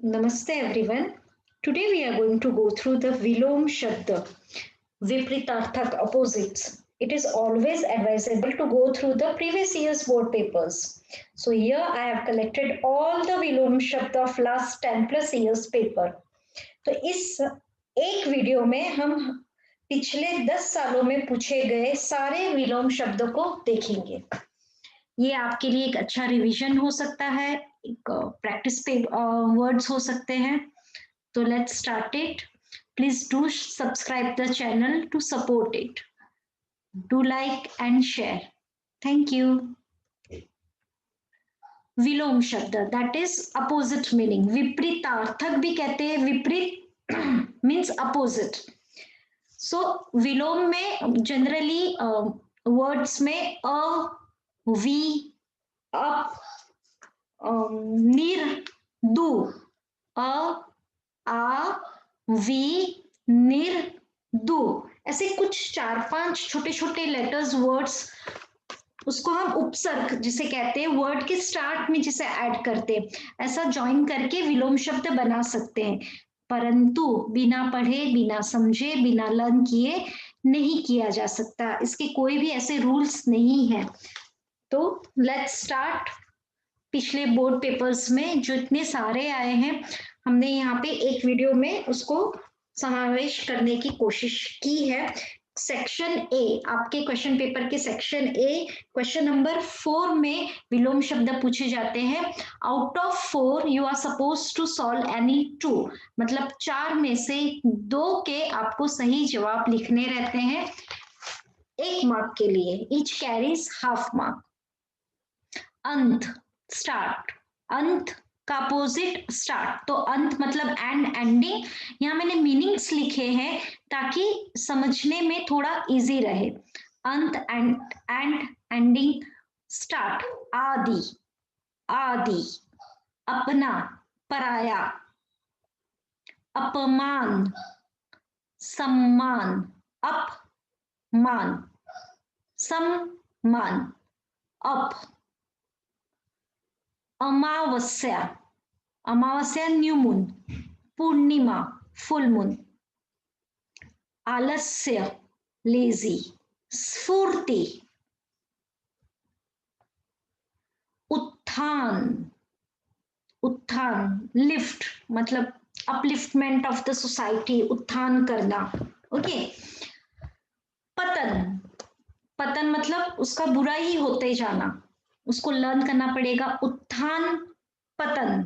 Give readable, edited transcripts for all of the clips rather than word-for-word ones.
Namaste everyone. Today we are going to go through the Vilom Shabda, Vipritarthak opposites. It is always advisable to go through the previous year's board papers. So here I have collected all the Vilom Shabda of last 10 plus years paper. तो इस एक video में हम पिछले 10 सालों में पूछे गए सारे विलोम शब्दों को देखेंगे। ये आपके लिए एक अच्छा रिवीजन हो सकता है, एक प्रैक्टिस पे वर्ड्स हो सकते हैं। तो let's start it. Please do subscribe the channel to support it. Do like and share. Thank you. विलोम शब्द दैट इज अपोजिट मीनिंग, विपरीतार्थक भी कहते हैं। विपरीत मीन्स अपोजिट। सो विलोम में जनरली वर्ड्स में अ, वी, अप, निर, दु, अ, आ, वी, निर, दु, ऐसे कुछ 4-5 छोटे छोटे लेटर्स वर्ड्स, उसको हम उपसर्ग जिसे कहते हैं, वर्ड के स्टार्ट में जिसे ऐड करते हैं, ऐसा ज्वाइन करके विलोम शब्द बना सकते हैं। परंतु बिना पढ़े, बिना समझे, बिना लर्न किए नहीं किया जा सकता। इसके कोई भी ऐसे रूल्स नहीं है। तो लेट्स स्टार्ट। पिछले बोर्ड पेपर्स में जो इतने सारे आए हैं, हमने यहाँ पे एक वीडियो में उसको समावेश करने की कोशिश की है। सेक्शन ए, आपके क्वेश्चन पेपर के सेक्शन ए क्वेश्चन नंबर 4 में विलोम शब्द पूछे जाते हैं। Out of 4 you are supposed to solve any 2, मतलब 4 में से 2 के आपको सही जवाब लिखने रहते हैं 1 मार्क के लिए। Each carries half mark. अंत, स्टार्ट, अंत का अपोजिट स्टार्ट। तो अंत मतलब एंड, एंडिंग। यहाँ मैंने मीनिंग्स लिखे हैं ताकि समझने में थोड़ा इजी रहे। अंत, एंड, एंडिंग, स्टार्ट, आदि, आदि, अपना, पराया, अपमान, सम्मान, अपमान, सम्मान, अप, अमावस्या, अमावस्या न्यू मून, पूर्णिमा फुल मून, आलस्य लेजी, स्फूर्ति, उत्थान, उत्थान, लिफ्ट मतलब अपलिफ्टमेंट ऑफ द सोसाइटी, उत्थान करना। ओके। पतन, पतन मतलब उसका बुरा ही होते जाना, उसको लर्न करना पड़ेगा। उत्थान, पतन,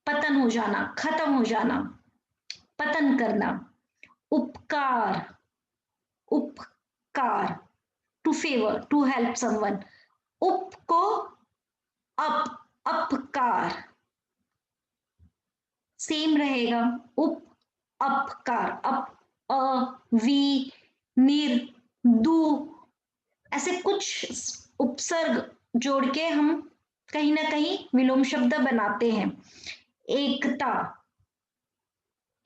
पतन हो जाना, खत्म हो जाना, पतन करना। उपकार, उपकार, to favour, to help someone. उप को अप, अपकार सेम रहेगा। उप, अपकार, अप, अ, वी, निर, दु, ऐसे कुछ उपसर्ग जोड़ के हम कहीं ना कहीं विलोम शब्द बनाते हैं। एकता,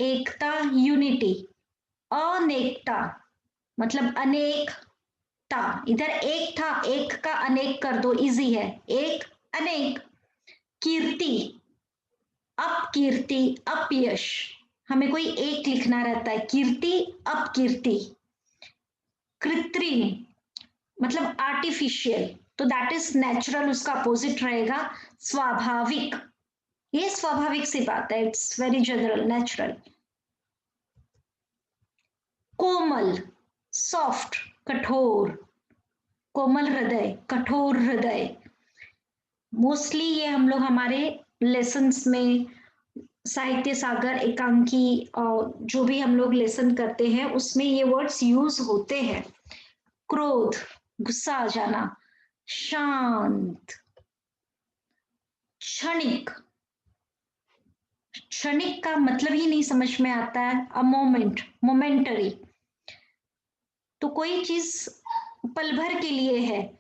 एकता यूनिटी। अनेकता मतलब अनेकता, इधर एक था, एक का अनेक कर दो, इजी है। एक, अनेक। कीर्ति, अपकीर्ति, अपयश, हमें कोई एक लिखना रहता है। कीर्ति, अपकीर्ति। कृत्रिम मतलब आर्टिफिशियल, तो दैट इज नेचुरल, उसका अपोजिट रहेगा स्वाभाविक। ये स्वाभाविक सी बात है, it's very general, natural. Komal, soft, कठोर, कोमल हृदय, कठोर हृदय। मोस्टली ये हम लोग हमारे लेसन्स में, साहित्य सागर, एकांकी और जो भी हम लोग लेसन करते हैं उसमें ये वर्ड्स यूज होते हैं। क्रोध, गुस्सा आ जाना। शांत, क्षणिक, क्षणिक का मतलब ही नहीं समझ में आता है। अ मोमेंट, मोमेंटरी, तो कोई चीज पल भर के लिए है,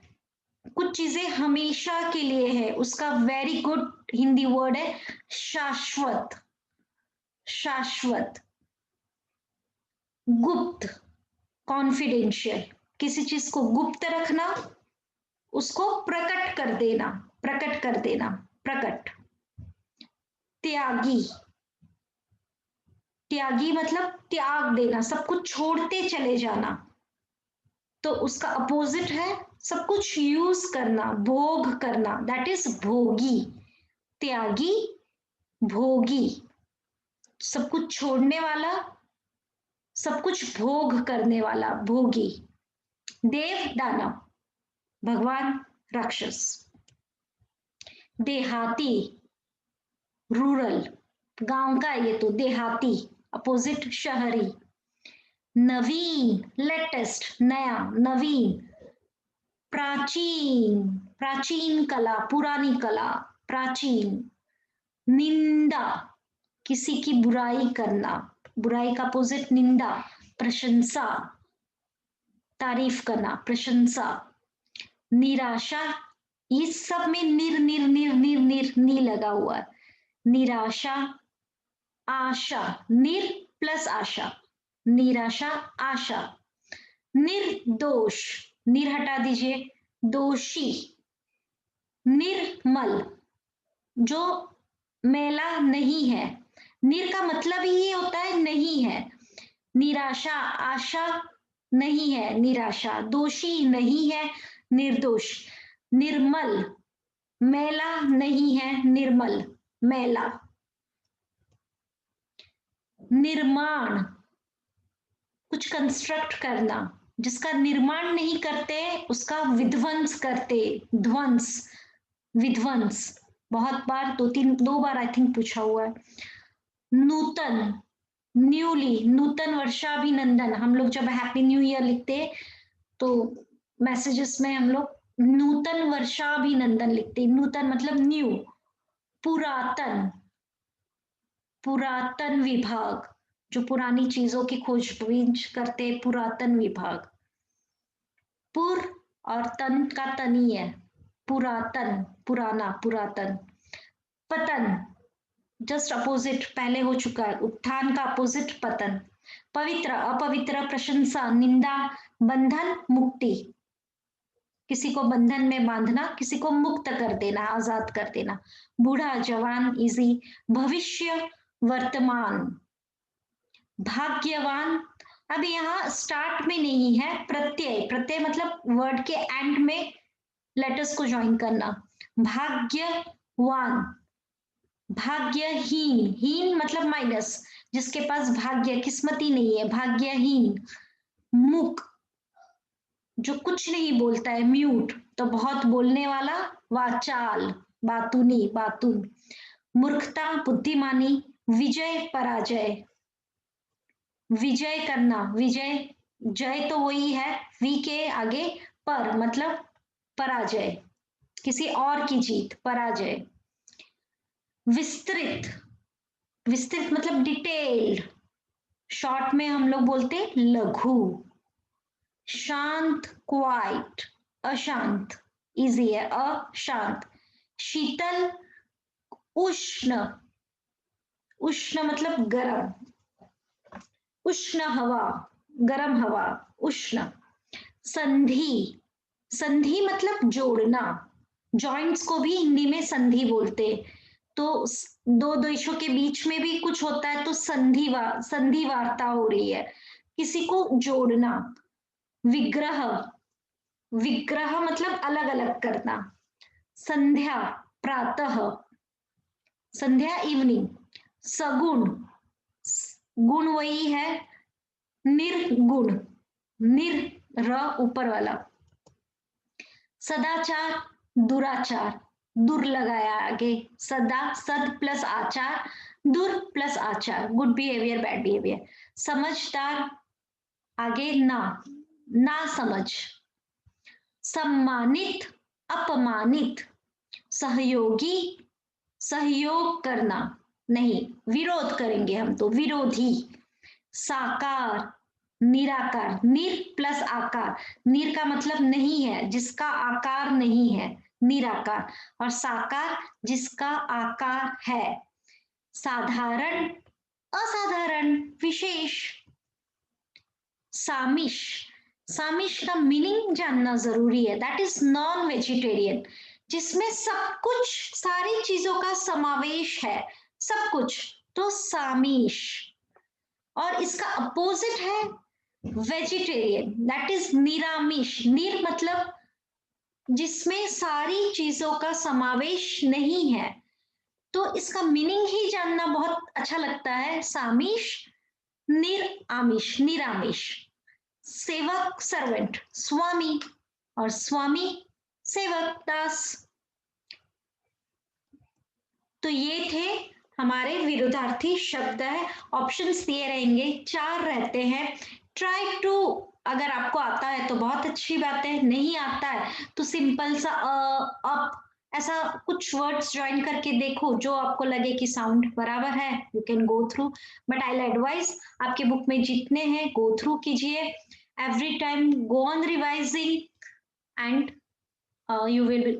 कुछ चीजें हमेशा के लिए है, उसका वेरी गुड हिंदी वर्ड है शाश्वत, शाश्वत। गुप्त, कॉन्फिडेंशियल, किसी चीज को गुप्त रखना, उसको प्रकट कर देना, प्रकट कर देना, प्रकट। त्यागी, त्यागी मतलब त्याग देना, सब कुछ छोड़ते चले जाना। तो उसका अपोजिट है सब कुछ यूज करना, भोग करना, दैट इज भोगी। त्यागी, भोगी, सब कुछ छोड़ने वाला, सब कुछ भोग करने वाला, भोगी। देव, दानव, भगवान, राक्षस। देहाती, रूरल, गांव का ये तो देहाती, अपोजिट शहरी। नवीन, लेटेस्ट, नया, नवीन। प्राचीन, प्राचीन कला, पुरानी कला, प्राचीन। निंदा, किसी की बुराई करना, बुराई का अपोजिट निंदा। प्रशंसा, तारीफ करना, प्रशंसा। निराशा, इस सब में निर निर निर निर निर नी लगा हुआ है। निराशा, आशा, निर प्लस आशा, निराशा, आशा। निर्दोष, निर हटा दीजिए, दोषी। निर्मल, जो मैला नहीं है, निर का मतलब ही ये होता है नहीं है। निराशा, आशा नहीं है, निराशा। दोषी नहीं है, निर्दोष। निर्मल, मैला नहीं है, निर्मल, मैला। निर्माण, कुछ कंस्ट्रक्ट करना, जिसका निर्माण नहीं करते उसका विध्वंस करते, ध्वंस, विध्वंस। बहुत बार, दो बार आई थिंक पूछा हुआ है। नूतन, न्यूली, नूतन वर्षाभिनंदन। हम लोग जब हैप्पी न्यू ईयर लिखते तो मैसेजेस में हम लोग नूतन वर्षाभिनंदन लिखते, नूतन मतलब न्यू। पुरातन, पुरातन विभाग, जो पुरानी चीजों की खोजबीन करते, पुरातन विभाग। पुर और तन का तनी है, पुरातन, पुराना, पुरातन। पतन, जस्ट अपोजिट, पहले हो चुका है। उत्थान का अपोजिट पतन। पवित्र, अपवित्र, प्रशंसा, निंदा, बंधन, मुक्ति। किसी को बंधन में बांधना, किसी को मुक्त कर देना, आजाद कर देना। बूढ़ा, जवान, इजी। भविष्य, वर्तमान। भाग्यवान, अब यहाँ स्टार्ट में नहीं है, प्रत्यय, प्रत्यय मतलब वर्ड के एंड में लेटर्स को ज्वाइन करना। भाग्यवान। भाग्यहीन, हीन मतलब माइनस, जिसके पास भाग्य, किस्मती नहीं है, भाग्यहीन। मूक, जो कुछ नहीं बोलता है, म्यूट, तो बहुत बोलने वाला, वाचाल, बातूनी, बातून। मूर्खता, बुद्धिमानी। विजय, पराजय, विजय करना, विजय, जय तो वही है, वी के आगे पर मतलब पराजय, किसी और की जीत, पराजय। विस्तृत, विस्तृत मतलब डिटेल्ड, शॉर्ट में हम लोग बोलते लघु। शांत, क्वाइट, अशांत, इजी है, अशांत। शीतल, उष्ण, उष्ण मतलब गर्म, उष्ण हवा, गर्म हवा, उष्ण। संधि, संधि मतलब जोड़ना, जॉइंट्स को भी हिंदी में संधि बोलते। तो दो देशों के बीच में भी कुछ होता है तो संधि वार्ता हो रही है, किसी को जोड़ना। विग्रह, विग्रह मतलब अलग अलग करना। संध्या, प्रातः, संध्या इवनिंग। सगुण, गुण वही है, निर्गुण, निर र ऊपर वाला। सदाचार, दुराचार, दुर लगाया आगे, सदा, सद प्लस आचार, दुर प्लस आचार, गुड बिहेवियर, बैड बिहेवियर। समझदार, आगे ना, ना समझ। सम्मानित, अपमानित। सहयोगी, सहयोग करना, नहीं, विरोध करेंगे हम तो, विरोधी। साकार, निराकार, निर प्लस आकार, निर का मतलब नहीं है, जिसका आकार नहीं है, निराकार। और साकार, जिसका आकार है। साधारण, असाधारण, विशेष। सामिश, सामिश का मीनिंग जानना जरूरी है, दैट इज नॉन वेजिटेरियन, जिसमें सब कुछ, सारी चीजों का समावेश है, सब कुछ, तो सामीश। और इसका अपोजिट है वेजिटेरियन, दैट इज निरामिष। निर मतलब जिसमें सारी चीजों का समावेश नहीं है, तो इसका मीनिंग ही जानना बहुत अच्छा लगता है। सामीश, निरामिष, निरामिष। सेवक सर्वेंट, स्वामी, और स्वामी सेवक दास। तो ये थे हमारे विरोधार्थी शब्द है। ऑप्शंस दिए रहेंगे, 4 रहते हैं। ट्राई टू, अगर आपको आता है तो बहुत अच्छी बात है, नहीं आता है तो सिंपल सा अप, ऐसा कुछ वर्ड्स ज्वाइन करके देखो जो आपको लगे कि साउंड बराबर है, you can go through. But I advise आपके बुक में जितने हैं गो थ्रू कीजिए, every time go on revising, and you will,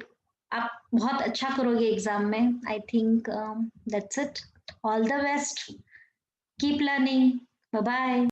आप बहुत अच्छा करोगे एग्जाम में। I think that's it. All the best, keep learning, bye bye.